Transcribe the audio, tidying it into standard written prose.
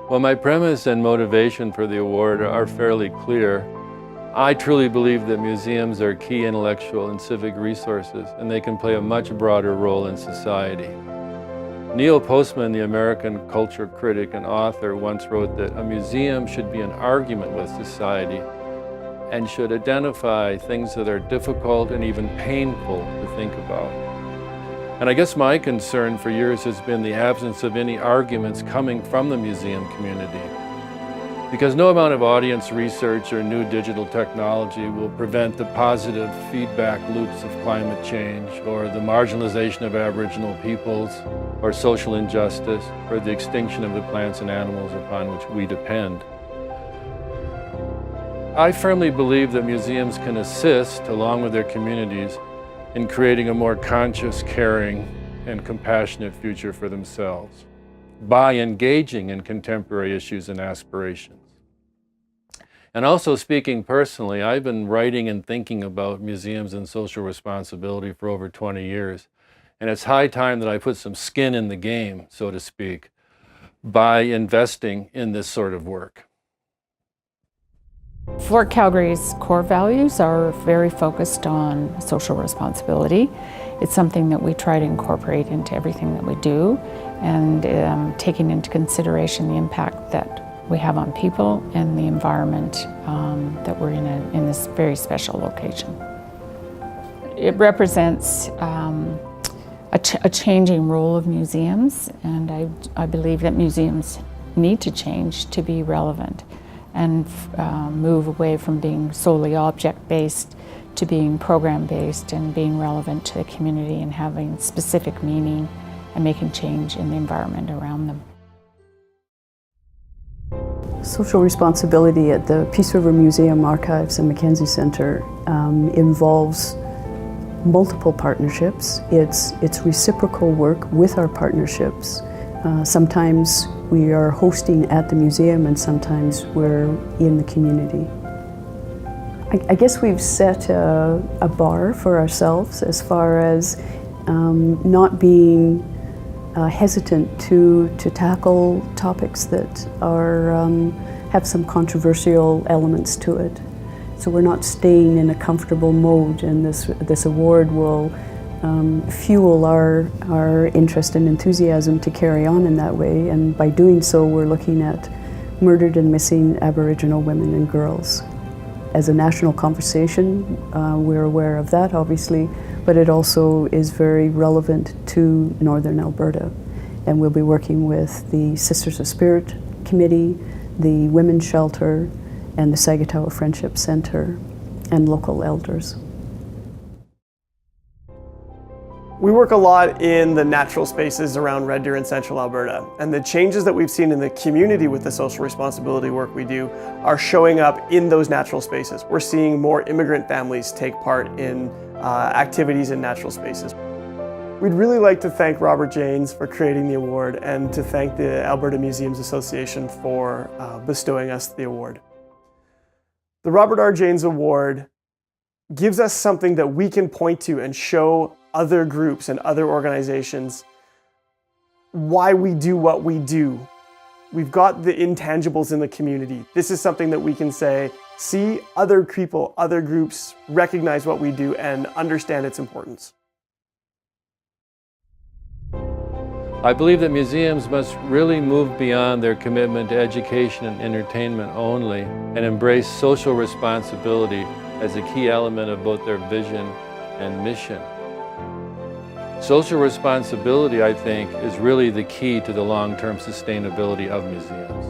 Well, my premise and motivation for the award are fairly clear. I truly believe that museums are key intellectual and civic resources, and they can play a much broader role in society. Neil Postman, the American culture critic and author, once wrote that a museum should be an argument with society and should identify things that are difficult and even painful to think about. And I guess my concern for years has been the absence of any arguments coming from the museum community. Because no amount of audience research or new digital technology will prevent the positive feedback loops of climate change, or the marginalization of Aboriginal peoples, or social injustice, or the extinction of the plants and animals upon which we depend. I firmly believe that museums can assist, along with their communities, in creating a more conscious, caring, and compassionate future for themselves by engaging in contemporary issues and aspirations. And also, speaking personally, I've been writing and thinking about museums and social responsibility for over 20 years. And it's high time that I put some skin in the game, so to speak, by investing in this sort of work. Fort Calgary's core values are very focused on social responsibility. It's something that we try to incorporate into everything that we do, and taking into consideration the impact that we have on people and the environment that we're in this very special location. It represents a changing role of museums, and I believe that museums need to change to be relevant and move away from being solely object-based to being program-based and being relevant to the community and having specific meaning and making change in the environment around them. Social responsibility at the Peace River Museum Archives and Mackenzie Centre involves multiple partnerships. It's reciprocal work with our partnerships. Sometimes we are hosting at the museum, and sometimes we're in the community. I guess we've set a bar for ourselves as far as not being hesitant to tackle topics that have some controversial elements to it. So we're not staying in a comfortable mode, and this award will fuel our interest and enthusiasm to carry on in that way. And by doing so, we're looking at murdered and missing Aboriginal women and girls. As a national conversation, we're aware of that, obviously, but it also is very relevant to Northern Alberta. And we'll be working with the Sisters of Spirit Committee, the Women's Shelter, and the Sagatawa Friendship Centre, and local elders. We work a lot in the natural spaces around Red Deer and Central Alberta, and the changes that we've seen in the community with the social responsibility work we do are showing up in those natural spaces. We're seeing more immigrant families take part in activities in natural spaces. We'd really like to thank Robert Janes for creating the award, and to thank the Alberta Museums Association for bestowing us the award. The Robert R. Janes Award gives us something that we can point to and show other groups and other organizations why we do what we do. We've got the intangibles in the community. This is something that we can say, see other people, other groups recognize what we do and understand its importance. I believe that museums must really move beyond their commitment to education and entertainment only, and embrace social responsibility as a key element of both their vision and mission. Social responsibility, I think, is really the key to the long-term sustainability of museums.